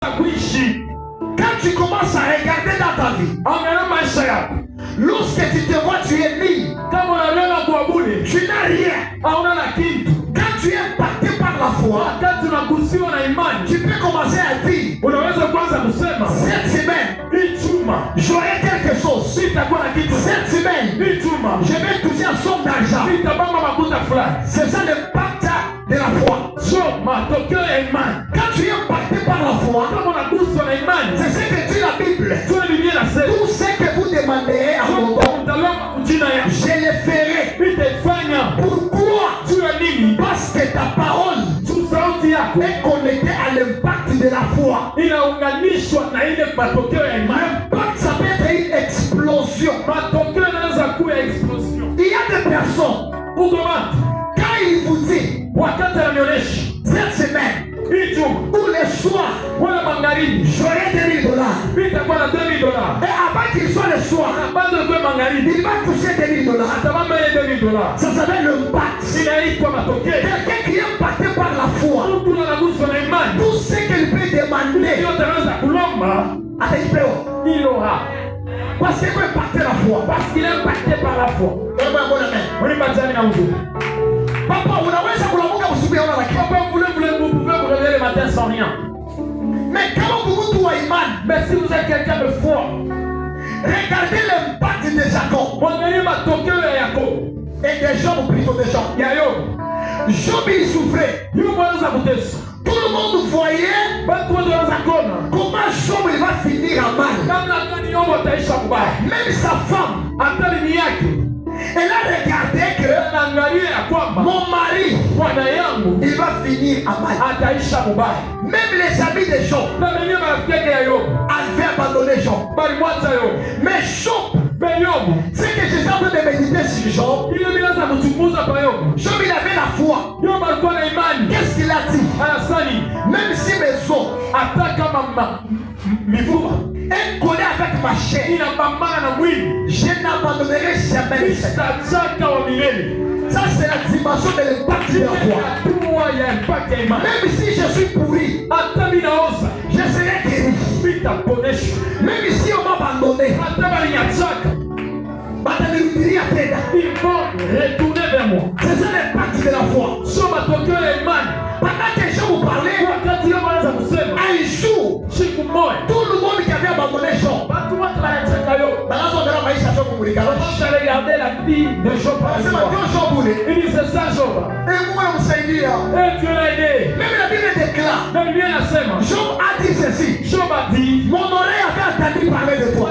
Quand tu commences à regarder dans ta vie, lorsque tu te vois, tu es libre. Tu n'as rien. Quand tu es impacté par la foi, tu peux commencer à dire, cette semaine, j'aurai quelque chose. Cette semaine, je vais toucher un somme d'argent. C'est ça l'impact de la foi. Quand tu es impacté par la foi, c'est ce que dit la Bible. Tout ce que vous demanderez à mon nom, je le ferai. Pourquoi? Parce que ta parole est connectée à l'impact de la foi. L'impact, ça peut être une explosion. Il y a des personnes, quand il vous dit cette semaine ou le soir, j'aurai $2000. Et avant qu'il soit le soir, il va toucher $2000. Ça s'appelle l'impact. Quelqu'un qui est impacté par la foi, tout ce qu'il peut demander, il aura. Parce qu'il peut impacter la foi. Parce qu'il est impacté par la foi. Papa, vous pouvez vous réveiller le matin sans rien. Mais quand vous trouvez Iman, mais si vous êtes quelqu'un de fort, regardez l'impact de Jacob. Et des gens, plutôt des gens. Job, il souffrait. Tout le monde voyait comment Job il va finir en mal. Même sa femme, elle a regardé que mon mari, il va finir en mal. Même les amis de Job avaient abandonné Job. Mais Job, c'est que j'ai en train de méditer sur Job. Job, il avait la foi. Qu'est-ce qu'il a dit? Même si mes os est collé avec ma chair, je n'abandonnerai jamais. Ça, c'est la dimension de l'impact de la foi. Même si je suis pourri, je serai guéri. Même si on m'a abandonné, ils vont retourner vers moi. C'est ça l'impact de la foi. Pendant que je vous parlais, un jour, tout le monde qui avait abandonné Job, regardez la vie de Job. Il dit c'est ça Job. Et moi on s'est dit, et Dieu l'a aidé. Même la Bible déclare, Job a dit ceci. Job a dit, mon oreille avait entendu parler de toi,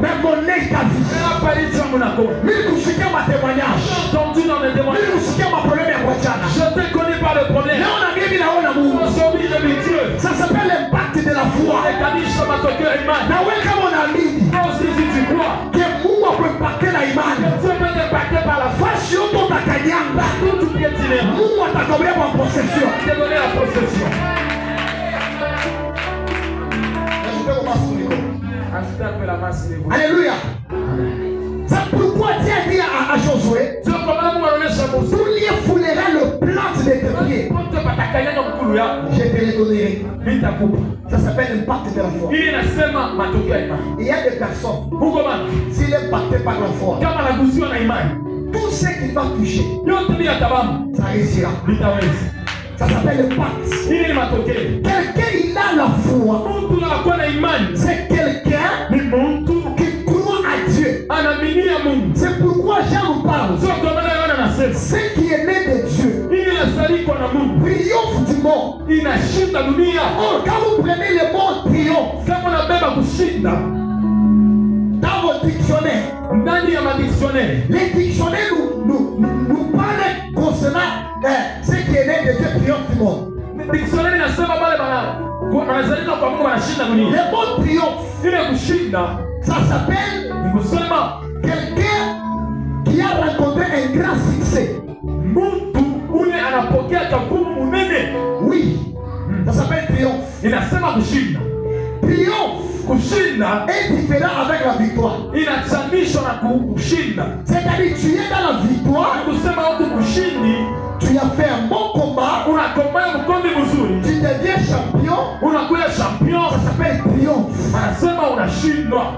mais mon nez t'a vu. Mais kusikia ma témoignage, mais kusikia ma problème ya wachana. Je te connais pas le problème. Là on a bien mis la honte à Mungu. Ça s'appelle l'impact de la foi. Na wewe kama unaamini que Mungu peut impacter la imani, fasi yote utakanyanga, Mungu atakupa possession. Alléluia. C'est pourquoi Dieu a dit à Josué, vous lui foulerez le plat de tes pieds, je te le donnerai. Ça s'appelle l'impact de la foi. Il y a des personnes, s'il est impacté par la foi, tout ce qu'il va toucher, ça réussira. Ça s'appelle l'impact. Quelqu'un il a la foi, c'est quelqu'un qui croit à Dieu. C'est pourquoi Jean nous parle. Ce qui est né de Dieu triomphe du monde. Or, quand vous prenez le mot triomphe dans vos dictionnaires, les dictionnaires nous parlent concernant ce qui est né de Dieu triomphe du monde. Le mot triomphe, ça s'appelle quelqu'un qui a rencontré un grand succès. Oui, ça s'appelle triomphe. Triomphe est différent avec la victoire. C'est-à-dire tu es dans la victoire, Tu as fait un bon combat. Tu deviens champion. Ça s'appelle triomphe.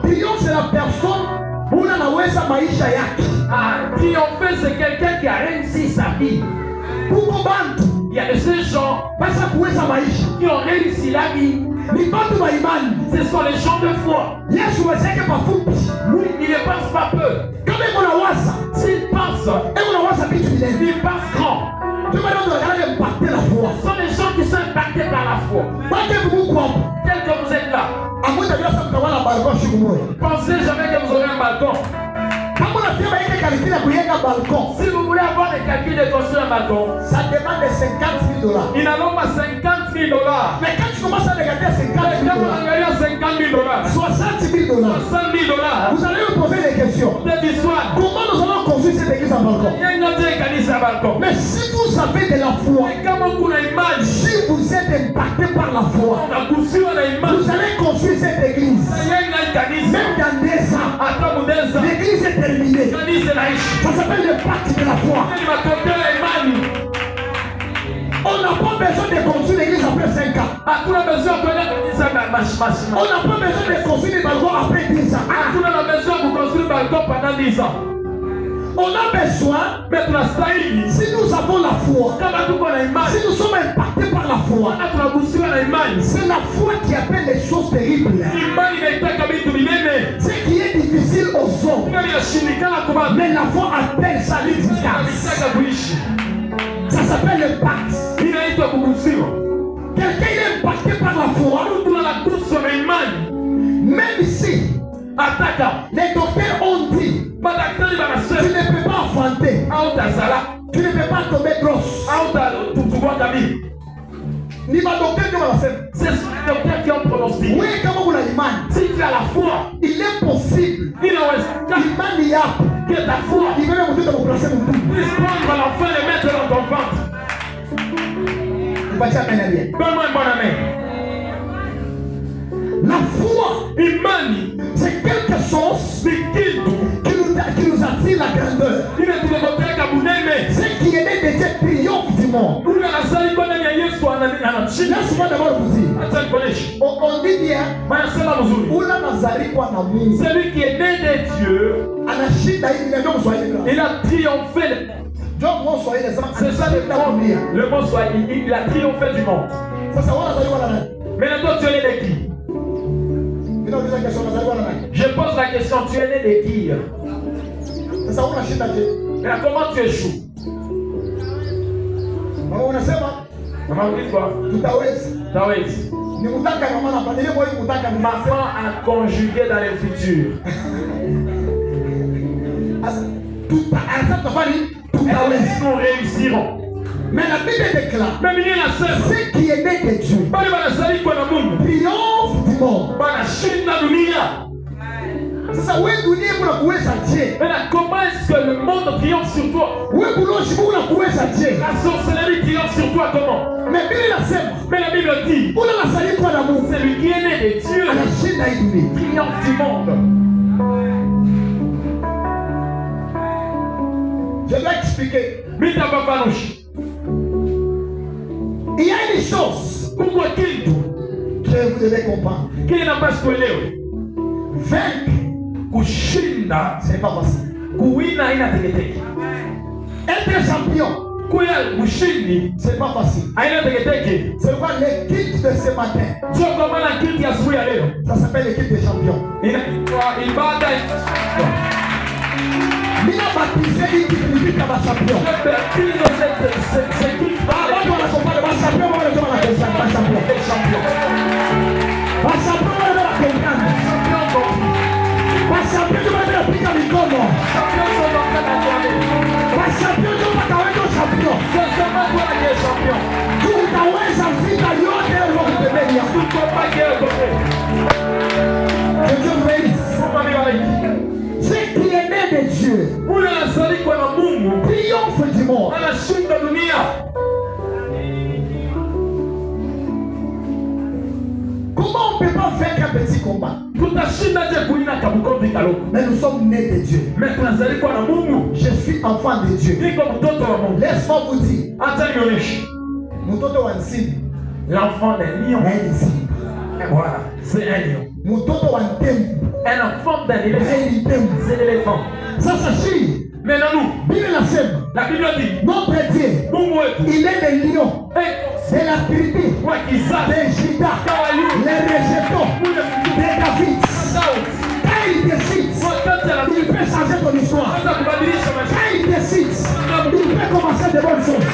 Triomphe, c'est la personne où on anaweza maisha yake. Triompher, c'est quelqu'un qui a réussi sa vie. Il y a de ces gens qui ont réussi la vie. Ce sont les gens de foi. Lui, il ne pense pas peu. S'il pense, il pense grand. Ce sont les gens qui sont impactés par la foi. Tel que vous êtes là. Pensez jamais que vous aurez un balcon. Si vous voulez avoir des calculs de construire un balcon, ça demande $50,000. Il n'en a pas $50,000. Mais quand tu commences à regarder $50,000, $60,000, vous allez vous poser des questions. Comment nous allons construire cette église en balcon? Mais si vous avez de la foi, si vous êtes impacté par la foi, vous allez construire cette église. Même dans 10 ans, l'église est terminée. Ça s'appelle le pacte de la foi. On n'a pas besoin de construire l'église après 5 ans. On n'a pas besoin de construire le balcon après 10 ans. On a besoin de construire le balcon pendant 10 ans. On a besoin, si nous avons la foi, si nous sommes impactés par la foi, c'est la foi qui appelle les choses terribles. Ce qui est difficile aux hommes, mais la foi appelle ça l'existence. Ça s'appelle le pacte. Quelqu'un est impacté par la foi, même si les docteurs ont dit tu ne peux pas enfanter, tu ne peux pas tomber grosse. Ni ma docteur qui va faire. C'est le docteur qui ont prononcé. Oui, comme vous l'avez dit. Si tu as la foi, il est possible. Il y a que ta foi. Il va vous dire de vous placer mon tout. Puisse prendre l'enfant et le mettre dans ton ventre. Il va dire amen. Donne-moi un bon amen. La foi, c'est quelque chose qui nous attire la grandeur. Ce qui est né de Dieu triomphe du monde. Laisse-moi d'abord vous dire. On dit bien. Celui qui est né de Dieu, il a triomphé. C'est ça le mot Swahili. Il a triomphé du monde. Maintenant toi tu es né de qui? Je pose la question, tu es né de qui? Mais comment tu échoues? Maman dit quoi? Tawezi. Maman a conjugué dans le futur. Nous réussirons. Mais la Bible déclare ce qui est né de Dieu triomphe du monde. C'est ça, oui, comment est-ce que le monde triomphe sur toi? La sorcellerie triomphe sur toi comment? Mais la Bible dit celui qui est né de Dieu triomphe du monde. Je vais expliquer. Il y a une chose que vous devez comprendre. Vaincre, ce n'est pas facile. Être champion, ce n'est pas facile. C'est pourquoi l'équipe de ce matin, ça s'appelle l'équipe des champions. Il a baptisé l'équipe de champion. Ce qui est né de Dieu triomphe du monde. Comment on ne peut pas vaincre un petit combat? Mais nous sommes nés de Dieu. Je suis enfant de Dieu. Laisse-moi vous dire. L'enfant d'un lion. Voilà, c'est un lion. Un enfant d'un éléphant. C'est l'éléphant. Ça suffit. Maintenant nous, la Bible dit, notre Dieu, il est le lion. C'est la tribu de Juda, les rejetons de David. Quand il décide, il peut changer ton histoire. Quand il décide, il peut commencer de bonnes choses.